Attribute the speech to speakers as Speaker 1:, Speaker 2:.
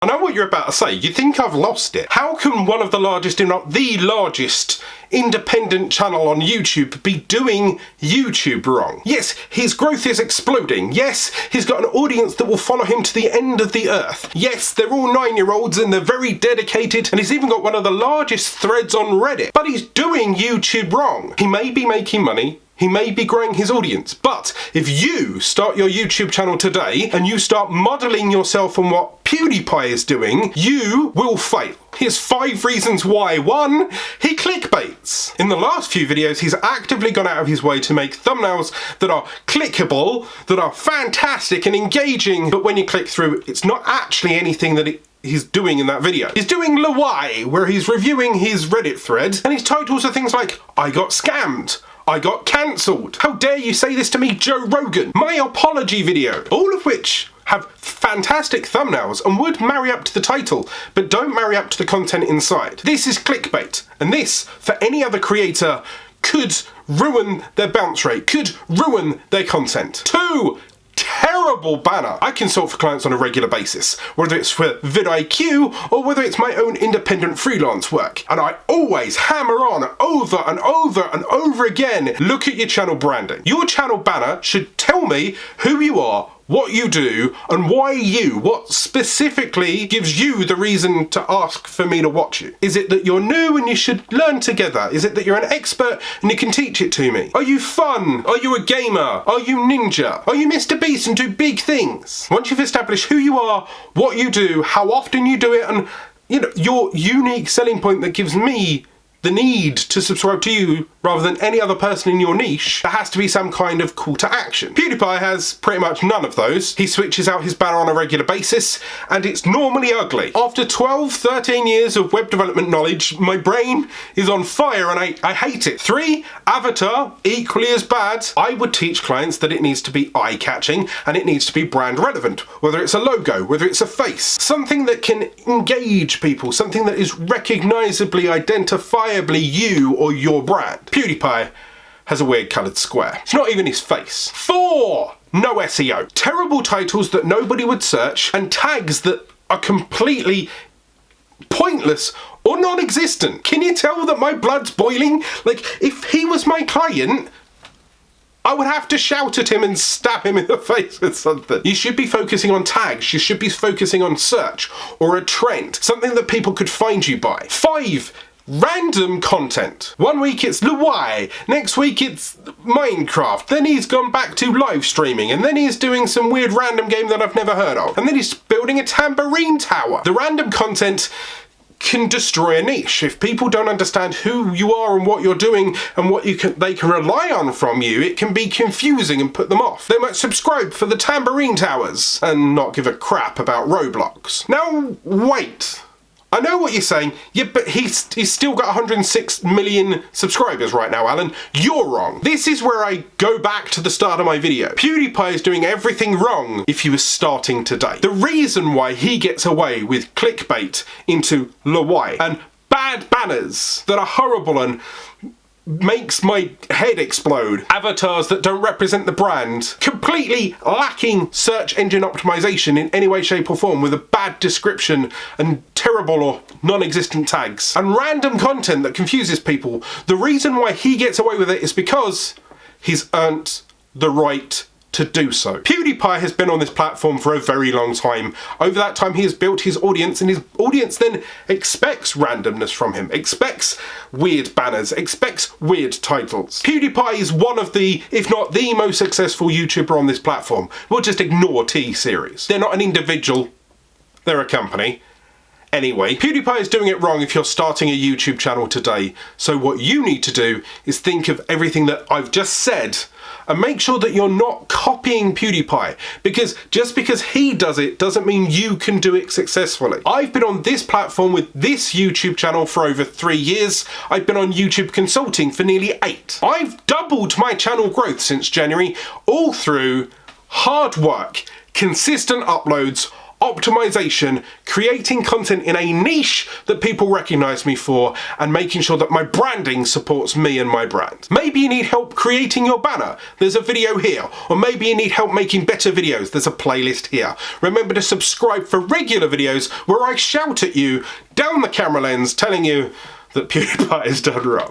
Speaker 1: I know what you're about to say. You think I've lost it. How can one of the largest, if not the largest, independent channel on YouTube be doing YouTube wrong? Yes, his growth is exploding. Yes, he's got an audience that will follow him to the end of the earth. Yes, they're all 9-year-olds and they're very dedicated, and he's even got one of the largest threads on Reddit. But he's doing YouTube wrong. He may be making money. He may be growing his audience, but if you start your YouTube channel today and you start modeling yourself on what PewDiePie is doing, you will fail. Here's 5 reasons why. 1, he clickbaits. In the last few videos, he's actively gone out of his way to make thumbnails that are clickable, that are fantastic and engaging, but when you click through, it's not actually anything that he's doing in that video. He's doing Lawai, where he's reviewing his Reddit thread, and his titles are things like, I got scammed, I got cancelled, how dare you say this to me, Joe Rogan, my apology video, all of which have fantastic thumbnails and would marry up to the title, but don't marry up to the content inside. This is clickbait, and this, for any other creator, could ruin their bounce rate, could ruin their content. 2, terrible banner. I consult for clients on a regular basis, whether it's for vidIQ or whether it's my own independent freelance work. And I always hammer on over and over and over again, look at your channel branding. Your channel banner should tell me who you are, what you do, and why you. What specifically gives you the reason to ask for me to watch you? Is it that you're new and you should learn together? Is it that you're an expert and you can teach it to me? Are you fun? Are you a gamer? Are you ninja? Are you Mr. Beast and do big things? Once you've established who you are, what you do, how often you do it, and your unique selling point that gives me the need to subscribe to you rather than any other person in your niche, there has to be some kind of call to action. PewDiePie has pretty much none of those. He switches out his banner on a regular basis, and it's normally ugly. After 12, 13 years of web development knowledge, my brain is on fire and I hate it. 3, avatar, equally as bad. I would teach clients that it needs to be eye-catching and it needs to be brand relevant, whether it's a logo, whether it's a face, something that can engage people, something that is recognizably, identifiably you or your brand. PewDiePie has a weird coloured square. It's not even his face. 4, no SEO. Terrible titles that nobody would search and tags that are completely pointless or non-existent. Can you tell that my blood's boiling? Like, if he was my client, I would have to shout at him and stab him in the face with something. You should be focusing on tags. You should be focusing on search or a trend, something that people could find you by. 5, random content. One week it's Lawai, next week it's Minecraft, then he's gone back to live streaming, and then he's doing some weird random game that I've never heard of, and then he's building a tambourine tower. The random content can destroy a niche. If people don't understand who you are and what you're doing and what they can rely on from you, it can be confusing and put them off. They might subscribe for the tambourine towers and not give a crap about Roblox. Now wait, I know what you're saying. Yeah, but he's still got 106 million subscribers right now, Alan. You're wrong. This is where I go back to the start of my video. PewDiePie is doing everything wrong if he was starting today. The reason why he gets away with clickbait into Lawai and bad banners that are horrible and makes my head explode, avatars that don't represent the brand, completely lacking search engine optimization in any way, shape or form, with a bad description and terrible or non-existent tags, and random content that confuses people. The reason why he gets away with it is because he's earned the right to do so. PewDiePie has been on this platform for a very long time. Over that time he has built his audience, and his audience then expects randomness from him, expects weird banners, expects weird titles. PewDiePie is one of the, if not the most successful YouTuber on this platform. We'll just ignore T-Series. They're not an individual, they're a company. Anyway, PewDiePie is doing it wrong if you're starting a YouTube channel today. So what you need to do is think of everything that I've just said and make sure that you're not copying PewDiePie, because just because he does it doesn't mean you can do it successfully. I've been on this platform with this YouTube channel for over 3 years. I've been on YouTube consulting for nearly 8. I've doubled my channel growth since January, all through hard work, consistent uploads, optimization, creating content in a niche that people recognize me for, and making sure that my branding supports me and my brand. Maybe you need help creating your banner. There's a video here. Or maybe you need help making better videos. There's a playlist here. Remember to subscribe for regular videos where I shout at you down the camera lens telling you that PewDiePie is done wrong.